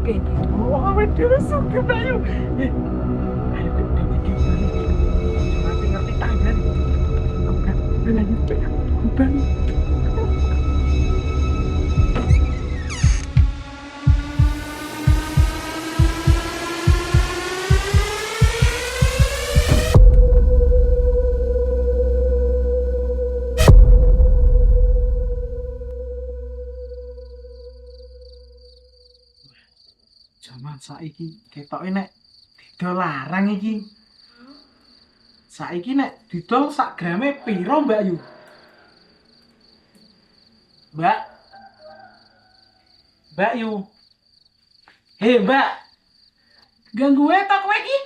suke. Wah, dhewe suke Bayu. Ayo iki bali. Ngerti ngerti tanggan. Oke, lanjut Bayu. Bali. Jaman saiki ketoke nek didol larang iki. Saiki nek didol sak grame piro, Mbak Yu? Mbak. Mbak Yu. Hei, Mbak. Ganggu wae ta kowe iki?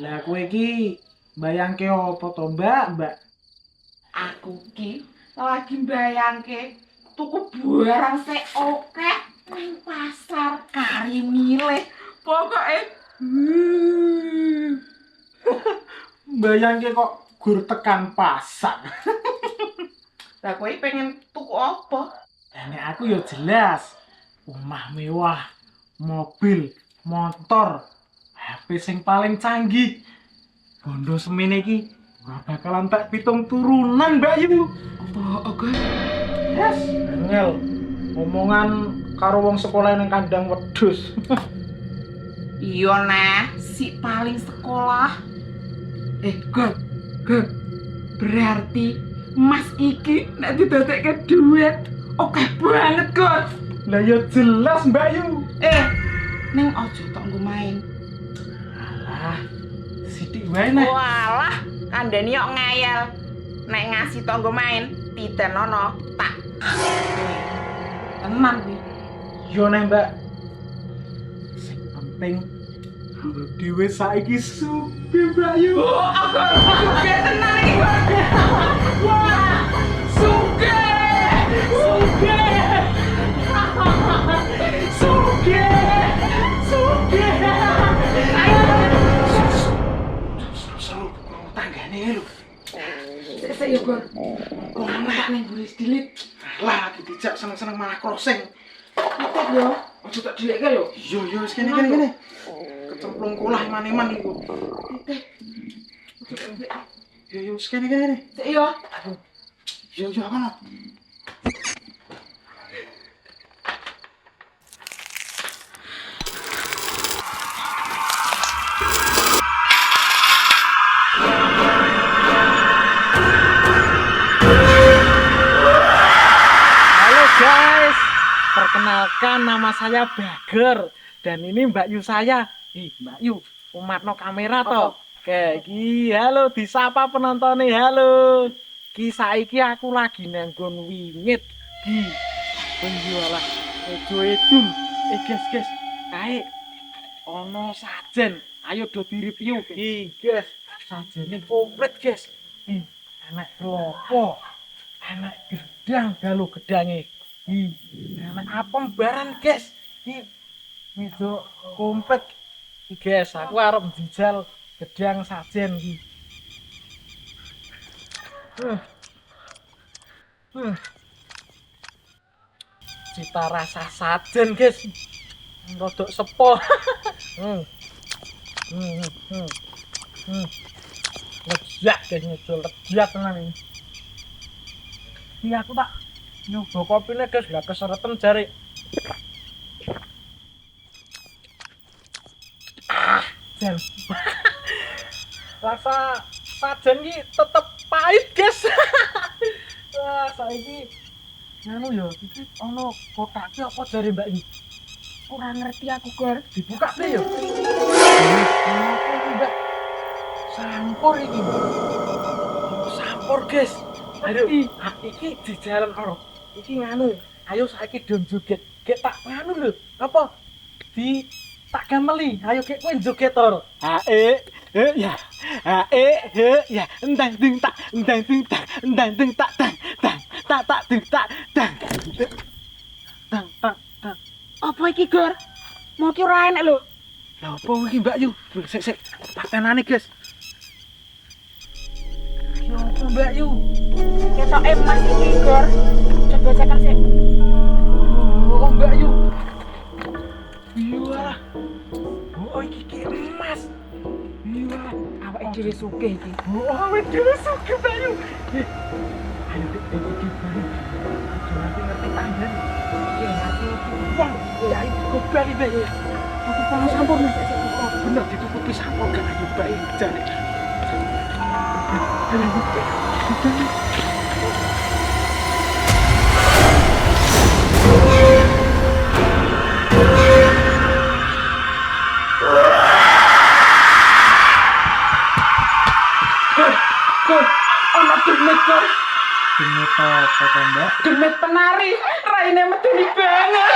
Lah kowe iki bayangke apa to, Mbak? Mbak. Aku ki lagi mbayangke tuku barang sing akeh ning pasar kari milih. Pokoke Bayangke kok gur tekan pasar. lah kowe pengen tuku apa? Lah nek aku ya jelas omah mewah, mobil, motor, HP sing paling canggih. Bondo semene iki ora bakalan tak pitung turunan, Mbak Yu. Apa oke? Yes, angel. Omongan karo wong sekolah ning kandang wedhus. Iya nah, si paling sekolah. God. Berarti Mas iki nek didadekke duit oke banget, God. Lah ya jelas, Mbak Yu. Ning aja tok nggo main. Alah, sithik wae nek. Walah, kandhani kok ngeyel. Nek ngasih tonggo main, titenono tak. Tenan kuwi. Yo nek, Mbak. Sing penting aku dhewe saiki sugih, Mbak Yu. Aku sugih tenan iki, Wah, sugih. Ayo. Seru tanggane lho. Sik yo, Gon. Kok tak ning buris dilit. Lah lagi dijak seneng-seneng malah crossing. Titik yo. Ojo tak dhilekke lho. Yo wis kene. Kecemplung kolah iman-iman iku. Titik. Yo wis kene. Sik yo. Yo kono. Perkenalkan, nama saya Bager dan ini Mbak Yu saya. Mbak Yu, umatno kamera toh. Oke, iki halo disapa penontonnya. Halo. Ki saiki aku lagi nanggon wingit. Ki penjualan ojo edul. Guys. Kae ono sajen. Ayo do di-review. Guys. Sajene komplit, guys. Enak klopo. Enak gedang dalu gedange. Enak apem baran, guys. Itu komplit. Guys, aku arep njijal gedang sajen iki. Cita rasa sajen, guys. Rodok sepo. Lejak, guys, ngejol lejak tenan iki. Iki aku tak nyoba kopine, guys, gak kesereten jare. Jan. Rasa sajen iki tetep pahit, guys. Wah, saiki nganu ya, iki ono kotake apa jare Mbak iki? Ora ngerti aku, Gor. Dibuka piye ya? Mbak. Sampur iki. Sampur, guys. Aduh, iki di jalan karo. Iki nganu. Ayo saiki dom joget. Gek tak nganu lho. Apa? Di tak gameli. Ayo gek kowe joget to. Ya. Ya. Endang ding tak tak. Apa iki, Gor? Mau ki ora enak lho. Lah apa iki, Mbak Yu? Sik. Patenane, guys. Ya apa, Mbak Yu? Ketok emas iki, Gor. Coba cekan sik. Oh, Mbak Yu. Iya Iya, Awake dhewe sugih iki. oh, awet dhewe sugih, Mbak Yu. Ayo Dik, iki Bayu. Aja ngerti tangan. Iya, ngerti iki. Wong, ya iki gobali, Mbak Yu. Aku panas sampur nih. Oh, bener ditutupi sampur gak ayo, Mbak Yu. Jane. Ayo, Kor, ana demit kor. Demit apa to, Mbak? Demit penari, raine medeni banget.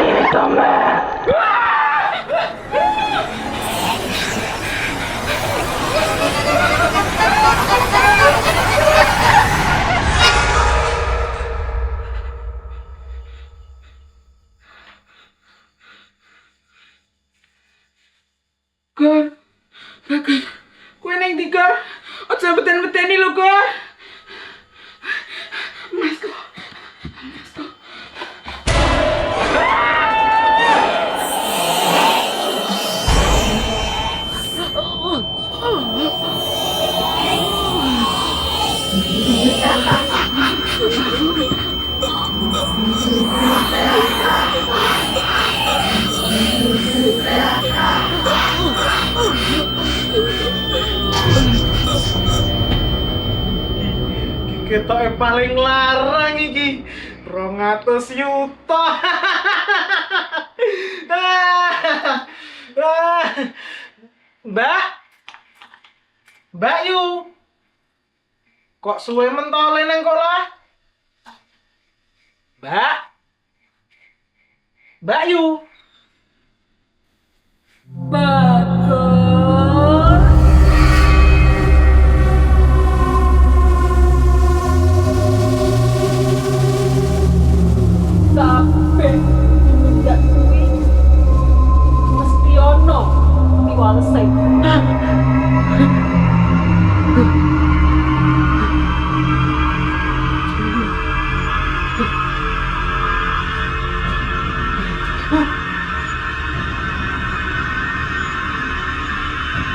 Ini to, Mbak. Kor, bagus. Kowe ning ndi, Kor? Aja beten-beteni lho, Kor. Mas, Kor. Ketoke paling larang iki 200 yuta. Mbak Mbak Yu, kok suwe mentole neng kola? Mbak Yu. Bagus. Kabeh tumindak kuwi mesti ana piwalese.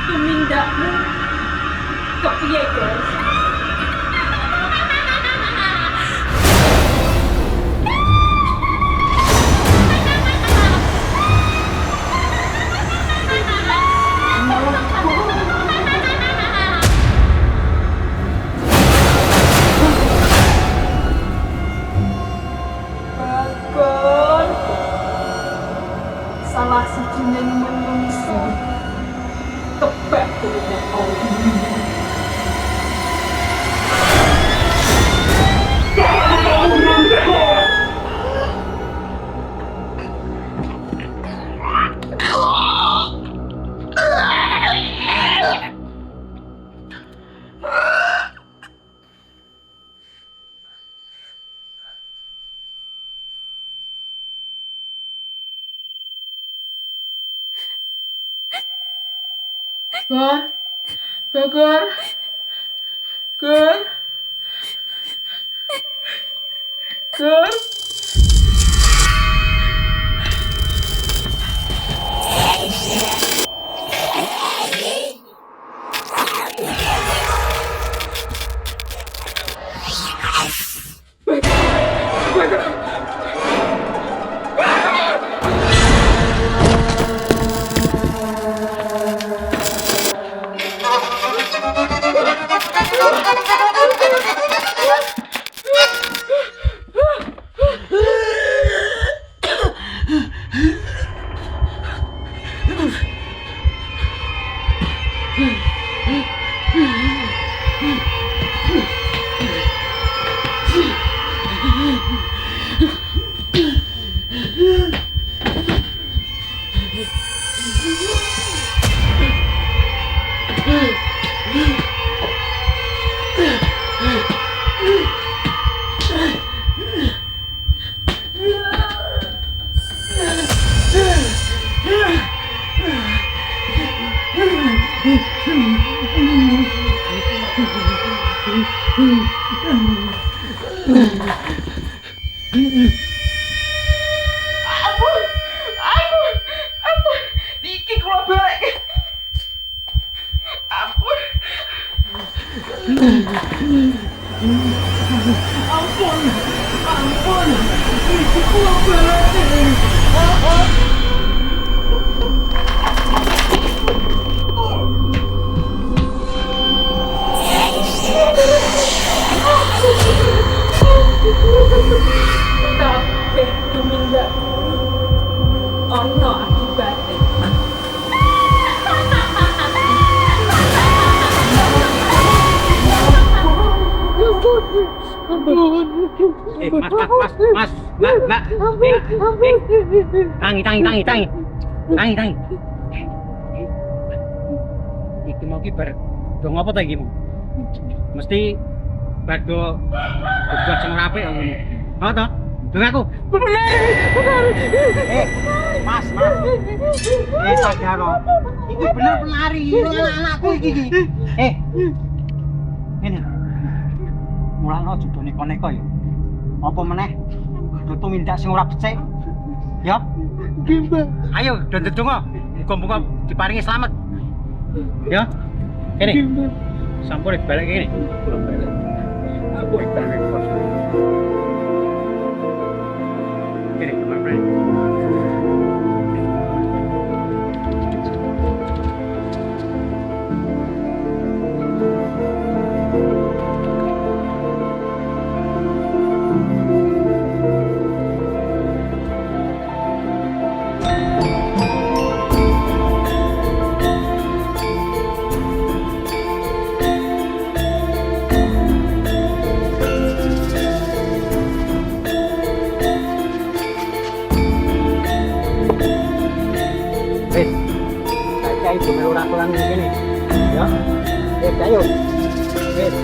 Tumindakmu kepiye, guys? Bagon salah sijine menungso tebak turunnya Allah. Gor, Gor, Gor, Gor. Ampun, iki kula balik. Ampun, iki kula baleni. Kabeh tumindak ono akibate. Tangi. Iki mau ki bar do ngopo ta iki? Mesti bar do buat sing rapi ngono. Ha to? Dong aku. Mas. Sadar kok. Iki bener penari ini anak-anakku iki. Ngene. Mulane aja do neko-neko ya. Apa meneh? Do tumindak sing ora becik. Ya. Ayo, ndedonga. Muga-muga diparingi slamet. Ya. Kene. Sampun balik kene. Kurang balik. Aku balik kos. Kene, kemana? Kayak itu ora pulang ngene. Ya. Ayo. Ampun.